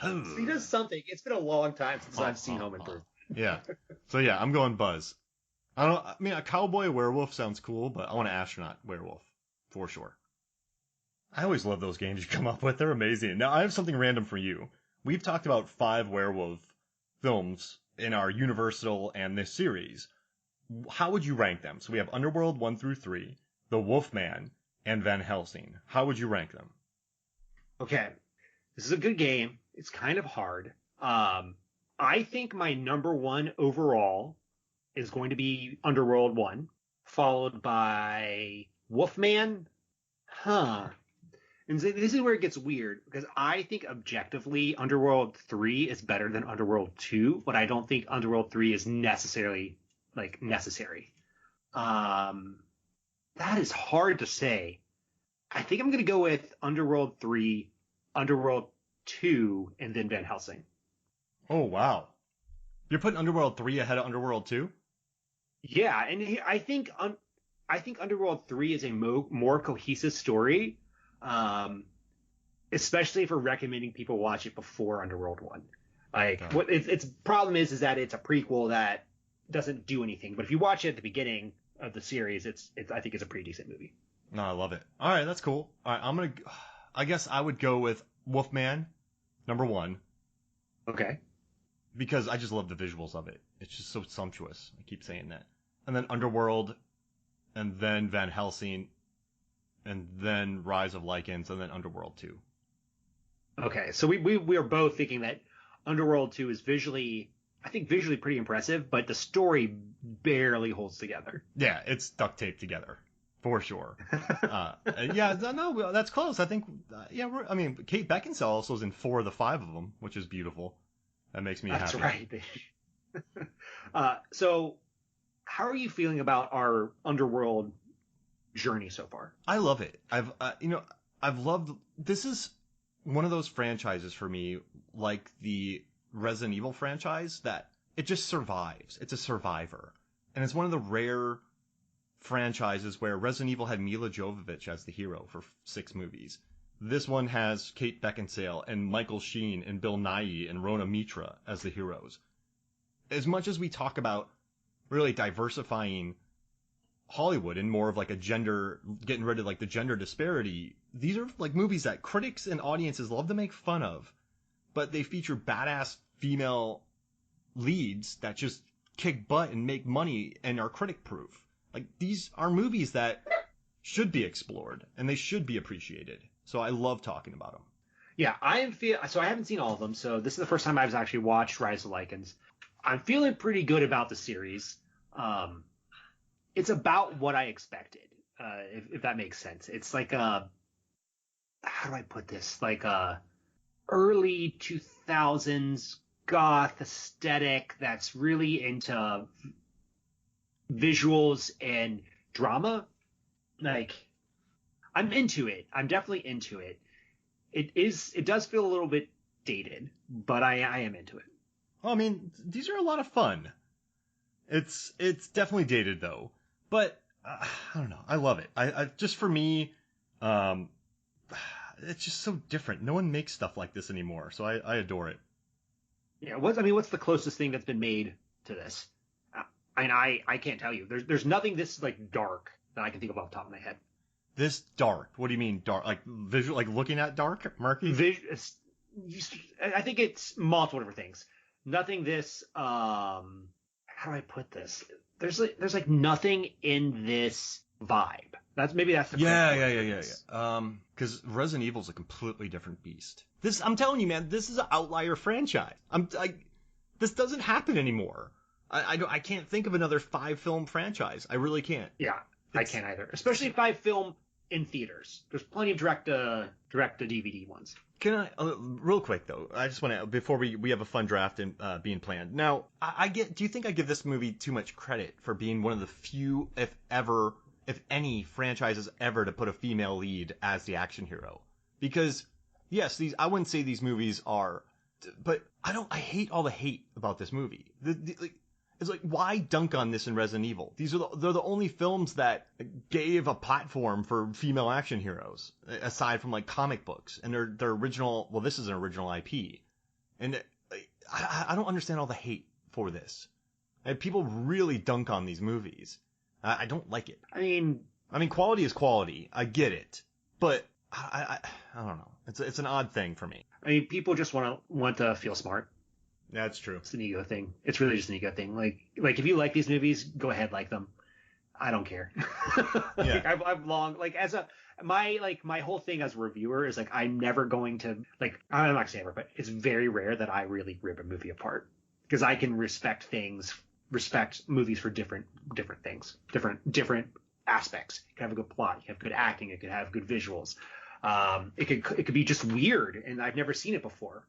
He does something. It's been a long time since I've seen Home Improvement. Yeah. So yeah, I'm going Buzz. I mean, a cowboy werewolf sounds cool, but I want an astronaut werewolf for sure. I always love those games you come up with. They're amazing. Now, I have something random for you. We've talked about 5 werewolf films in our Universal and this series. How would you rank them? So we have Underworld 1 through 3, The Wolfman, and Van Helsing. How would you rank them? Okay, this is a good game. It's kind of hard. I think my number one overall is going to be Underworld 1, followed by Wolfman. Huh. And this is where it gets weird because I think objectively Underworld 3 is better than Underworld 2, but I don't think Underworld 3 is necessarily necessary. That is hard to say. I think I'm going to go with Underworld 3, Underworld 2, and then Van Helsing. Oh, wow. You're putting Underworld 3 ahead of Underworld 2? Yeah, and I think Underworld 3 is a more cohesive story, especially for recommending people watch it before Underworld 1. Like, what its problem is that it's a prequel that doesn't do anything. But if you watch it at the beginning of the series, I think it's a pretty decent movie. No, I love it. All right, that's cool. All right, I guess I would go with Wolfman, number 1. Okay. Because I just love the visuals of it. It's just so sumptuous. I keep saying that. And then Underworld, and then Van Helsing, and then Rise of Lycans, and then Underworld 2. Okay, so we are both thinking that Underworld 2 is visually pretty impressive, but the story barely holds together. Yeah, it's duct taped together. For sure. Yeah, no, that's close. I think, Kate Beckinsale also is in 4 of the 5 of them, which is beautiful. That makes me happy. That's right. So, how are you feeling about our Underworld journey so far? I love it. I've loved. This is one of those franchises for me, like the Resident Evil franchise, that it just survives. It's a survivor, and it's one of the rare franchises where Resident Evil had Mila Jovovich as the hero for 6 movies. This one has Kate Beckinsale and Michael Sheen and Bill Nighy and Rhona Mitra as the heroes. As much as we talk about really diversifying Hollywood and more of like a gender, getting rid of like the gender disparity, these are like movies that critics and audiences love to make fun of, but they feature badass female leads that just kick butt and make money and are critic proof. Like, these are movies that should be explored, and they should be appreciated. So I love talking about them. Yeah, so I haven't seen all of them, so this is the first time I've actually watched Rise of Lycans. I'm feeling pretty good about the series. It's about what I expected, if that makes sense. It's like how do I put this? Like a early 2000s goth aesthetic that's really into visuals and drama. Like, I'm into it. I'm definitely into it. It does feel a little bit dated, but I am into it. Well, I mean, these are a lot of fun. It's definitely dated though, but I don't know. I love it. I just, for me, it's just so different. No one makes stuff like this anymore, so I adore it. Yeah. What's the closest thing that's been made to this? And I can't tell you. There's nothing this like dark that I can think of off the top of my head. This dark? What do you mean dark? Like visual? Like looking at dark, murky? I think it's multiple different things. Nothing this. How do I put this? There's like nothing in this vibe. That's the yeah. Because Resident Evil's a completely different beast. I'm telling you, man, this is an outlier franchise. This doesn't happen anymore. I can't think of another 5-film franchise. I really can't. Yeah, I can't either. Especially 5-film in theaters. There's plenty of direct to DVD ones. Can I, real quick though, I just want to, before we have a fun draft being planned. Now, do you think I give this movie too much credit for being one of the few, if any, franchises ever to put a female lead as the action hero? Because, yes, I wouldn't say these movies are, but I hate all the hate about this movie. It's like, why dunk on this in Resident Evil? They're the only films that gave a platform for female action heroes, aside from like comic books. And they're original, well, this is an original IP. And I don't understand all the hate for this. And people really dunk on these movies. I don't like it. I mean, quality is quality. I get it, but I don't know. It's an odd thing for me. I mean, people just want to feel smart. That's true. It's an ego thing. It's really just an ego thing. Like if you like these movies, go ahead, like them. I don't care. Yeah. I've long my whole thing as a reviewer is like I'm never going to I'm not gonna say ever, but it's very rare that I really rip a movie apart because I can respect movies for different things, different aspects. You can have a good plot, you can have good acting, it could have good visuals. It could be just weird, and I've never seen it before.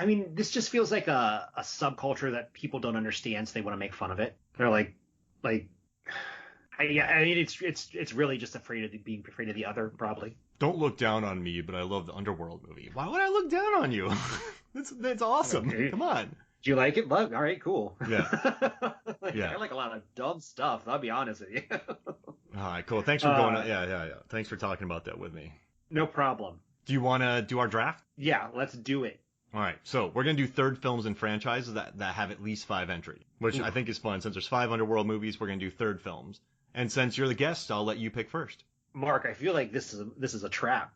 I mean, this just feels like a subculture that people don't understand, so they want to make fun of it. They're like, I mean, it's really just being afraid of the other, probably. Don't look down on me, but I love the Underworld movie. Why would I look down on you? That's awesome. Okay. Come on. Do you like it? Look, all right, cool. Yeah. I like a lot of dumb stuff. I'll be honest with you. All right, cool. Thanks for going. Yeah. Thanks for talking about that with me. No problem. Do you want to do our draft? Yeah, let's do it. All right, so we're going to do third films and franchises that have at least 5 entries, which I think is fun. Since there's 5 Underworld movies, we're going to do third films. And since you're the guest, I'll let you pick first. Mark, I feel like this is a trap.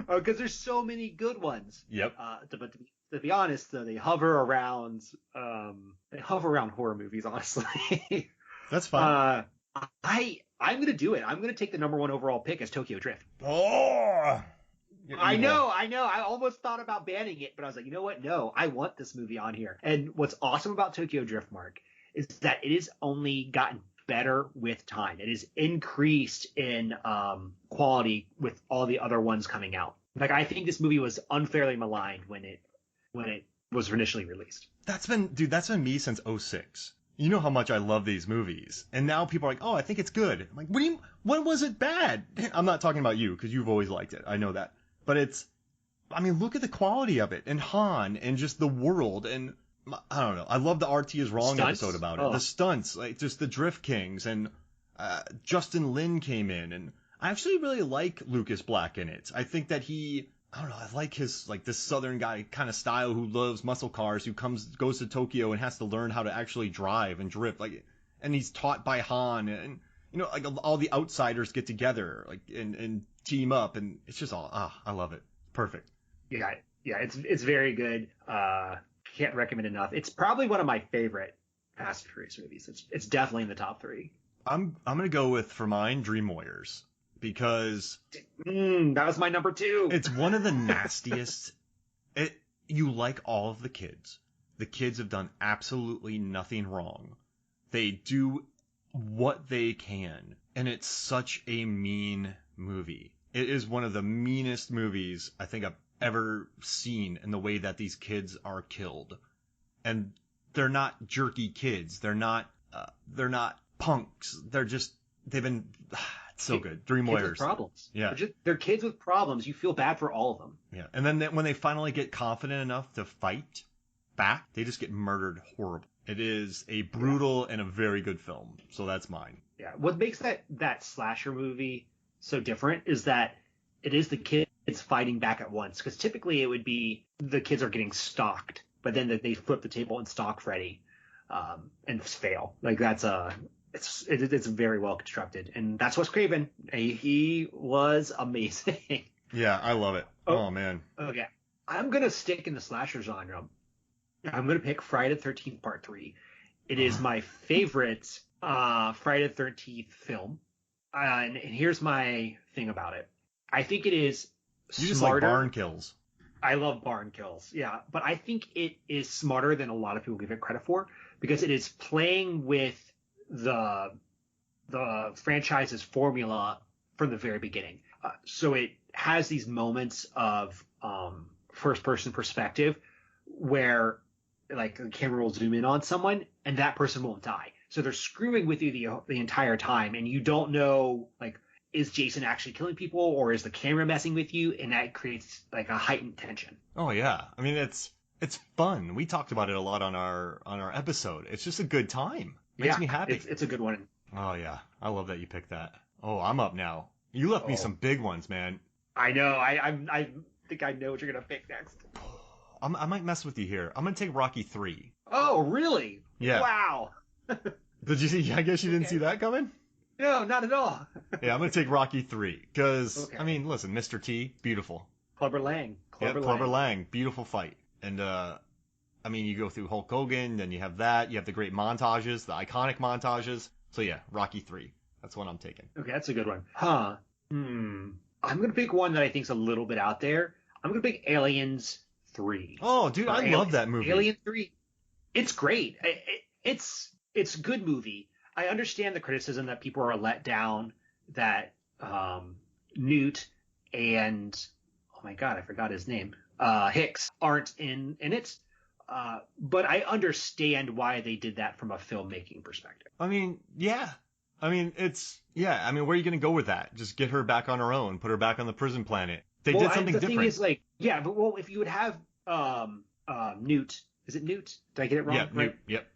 Because there's so many good ones. Yep. But to be honest, they hover around horror movies, honestly. That's fine. I'm going to do it. I'm going to take the number 1 overall pick as Tokyo Drift. Oh! I know. I almost thought about banning it, but I was like, you know what? No, I want this movie on here. And what's awesome about Tokyo Drift, Mark, is that it has only gotten better with time. It has increased in quality with all the other ones coming out. Like, I think this movie was unfairly maligned when it was initially released. That's been me since 2006. You know how much I love these movies. And now people are like, oh, I think it's good. I'm like, when was it bad? I'm not talking about you, because you've always liked it. I know that. But look at the quality of it, and Han, and just the world, and I don't know. I love the RT is Wrong stunts? episode about it. The stunts, like just the Drift Kings, and Justin Lin came in, and I actually really like Lucas Black in it. I think that I like his, like, this southern guy kind of style who loves muscle cars, who goes to Tokyo and has to learn how to actually drive and drift, like, and he's taught by Han, and like all the outsiders get together, like, and team up, and it's just all I love it. Perfect. Yeah, it's very good. Can't recommend enough. It's probably one of my favorite Fast and Furious movies. It's definitely in the top 3. I'm gonna go with, for mine, Dream Warriors, because that was my number 2. It's one of the nastiest. You like all of the kids. The kids have done absolutely nothing wrong. They do what they can, and it's such a mean movie. It is one of the meanest movies I think I've ever seen in the way that these kids are killed. And they're not jerky kids. They're not punks. They've been so good. Dream Warriors. Kids with problems. Yeah. They're kids with problems. You feel bad for all of them. Yeah. And then when they finally get confident enough to fight back, they just get murdered horribly. It is a brutal and a very good film. So that's mine. Yeah. What makes that slasher movie so different is that it is the kids fighting back at once. Because typically it would be the kids are getting stalked, but then they flip the table and stalk Freddy and fail. Like, it's very well constructed. And that's Wes Craven. He was amazing. Yeah, I love it. Oh man. Okay. I'm going to stick in the slasher genre. I'm going to pick Friday the 13th Part 3. It is my favorite Friday the 13th film. And here's my thing about it. I think it is smarter. You just like barn kills. I love barn kills, yeah. But I think it is smarter than a lot of people give it credit for, because it is playing with the franchise's formula from the very beginning. So it has these moments of first-person perspective where, like, the camera will zoom in on someone and that person won't die. So they're screwing with you the entire time, and you don't know, like, is Jason actually killing people, or is the camera messing with you? And that creates, like, a heightened tension. Oh yeah, I mean it's fun. We talked about it a lot on our episode. It's just a good time. Makes me happy. It's a good one. Oh yeah, I love that you picked that. Oh, I'm up now. You left me some big ones, man. I know. think I know what you're gonna pick next. I might mess with you here. I'm gonna take Rocky 3. Oh, really? Yeah. Wow. Did you see? I guess you didn't Okay. see that coming. No, not at all. Yeah, I'm gonna take Rocky 3 because Okay. I mean, listen, Mr. T, beautiful. Clubber Lang. Yep, Clubber Lang, beautiful fight. And I mean, you go through Hulk Hogan, then you have that. You have the great montages, the iconic montages. So yeah, Rocky 3. That's what I'm taking. Okay, that's a good one. Huh. I'm gonna pick one that I think's a little bit out there. I'm gonna pick Aliens 3. Oh, dude, I love that movie. Alien 3. It's great. It's a good movie. I understand the criticism that people are let down that Newt and oh my god, I forgot his name. Hicks aren't in it. But I understand why they did that from a filmmaking perspective. I mean, yeah. I mean, yeah. I mean, where are you going to go with that? Just get her back on her own, put her back on the prison planet. They did something different. The thing is, like, yeah, but well, if you would have Newt, is it Newt? Did I get it wrong? Yeah, right? Newt, yep.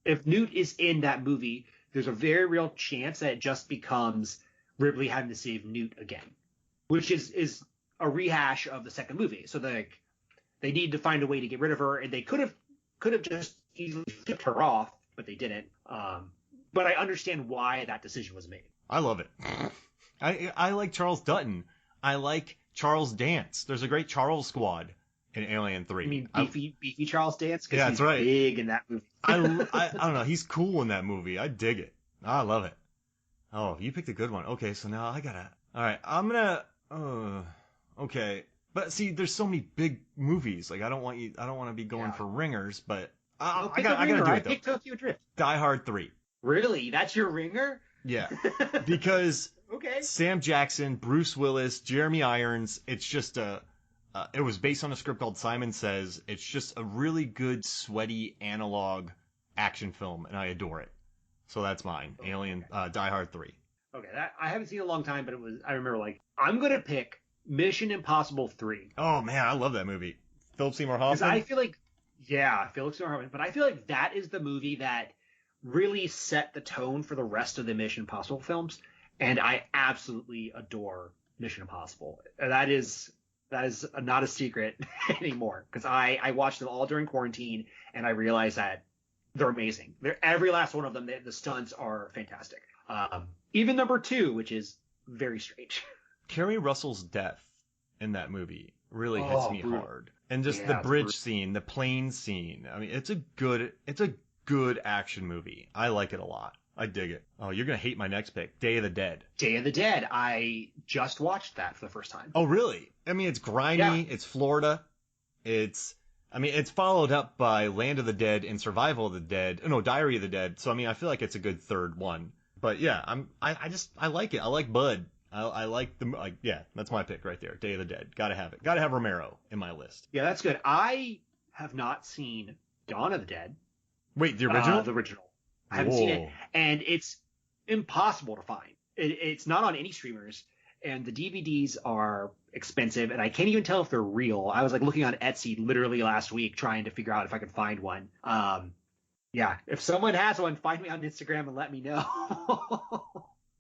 If Newt is in that movie, there's a very real chance that it just becomes Ripley having to save Newt again, which is a rehash of the second movie. So they need to find a way to get rid of her, and they could have just easily flipped her off, but they didn't. But I understand why that decision was made. I love it. I like Charles Dutton. I like Charles Dance. There's a great Charles squad in Alien 3. You mean beefy Charles Dance? Yeah, that's right. Big in that movie. I don't know. He's cool in that movie. I dig it. I love it. Oh, you picked a good one. Okay, so now I gotta. All right, I'm gonna. Okay, but see, there's so many big movies. Like I don't want to be going for ringers, but I gotta do it though. I picked Tokyo Drift. Die Hard 3. Really? That's your ringer? Yeah, because okay. Sam Jackson, Bruce Willis, Jeremy Irons. It's just it was based on a script called Simon Says. It's just a really good, sweaty, analog action film, and I adore it. So that's mine. Okay. Alien, Die Hard 3. Okay, that I haven't seen it in a long time, but I remember like I'm gonna pick Mission Impossible 3. Oh man, I love that movie. Philip Seymour Hoffman. Because I feel like, yeah, Philip Seymour Hoffman, but I feel like that is the movie that really set the tone for the rest of the Mission Impossible films, and I absolutely adore Mission Impossible. That is not a secret anymore because I watched them all during quarantine, and I realized that they're amazing. Every last one of them, the stunts are fantastic. Even number 2, which is very strange. Kerry Russell's death in that movie really hits me hard, and just the bridge scene, the plane scene. I mean, it's a good action movie. I like it a lot. I dig it. Oh, you're gonna hate my next pick, Day of the Dead. Day of the Dead. I just watched that for the first time. Oh, really? I mean, it's grimy. Yeah. It's Florida. It's followed up by Land of the Dead and Survival of the Dead. No, Diary of the Dead. So I mean, I feel like it's a good third one. But yeah, I like it. I like Bud. I like that's my pick right there. Day of the Dead. Gotta have it. Gotta have Romero in my list. Yeah, that's good. I have not seen Dawn of the Dead. Wait, the original? The original. I haven't seen it, and it's impossible to find. It's not on any streamers, and the DVDs are expensive, and I can't even tell if they're real. I was like looking on Etsy literally last week trying to figure out if I could find one. Yeah, if someone has one, find me on Instagram and let me know.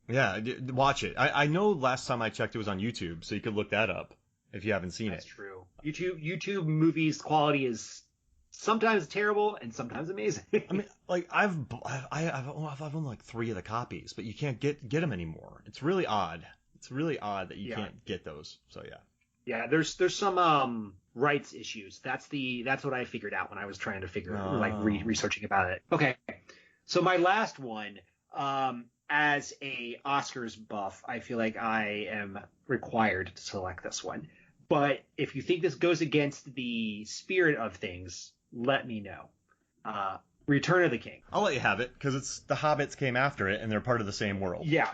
Yeah, watch it. I know last time I checked it was on YouTube, so you could look that up if you haven't seen it. That's true. YouTube movies quality is sometimes terrible and sometimes amazing. I mean, like I've owned like 3 of the copies, but you can't get them anymore. It's really odd. It's really odd that you can't get those. So yeah. Yeah, there's some rights issues. That's what I figured out when I was trying to figure researching about it. Okay, so my last one. As a Oscars buff, I feel like I am required to select this one. But if you think this goes against the spirit of things, let me know. Return of the King. I'll let you have it because it's the Hobbits came after it and they're part of the same world. Yeah.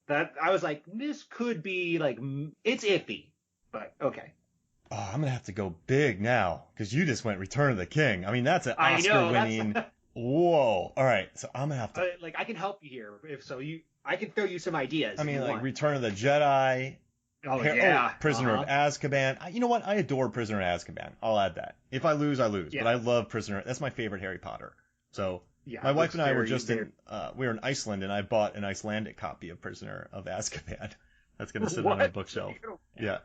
That I was like, this could be like it's iffy, but okay. Oh, I'm gonna have to go big now because you just went Return of the King. I mean, that's an Oscar-winning. Whoa! All right, so I'm gonna have to. I can help you here if so. I can throw you some ideas. I mean, like Return of the Jedi. Prisoner of Azkaban. You know what? I adore Prisoner of Azkaban. I'll add that. If I lose, I lose. Yeah. But I love Prisoner. That's my favorite Harry Potter. So my wife and I were just we were in Iceland, and I bought an Icelandic copy of Prisoner of Azkaban. That's gonna sit on my bookshelf. Yeah.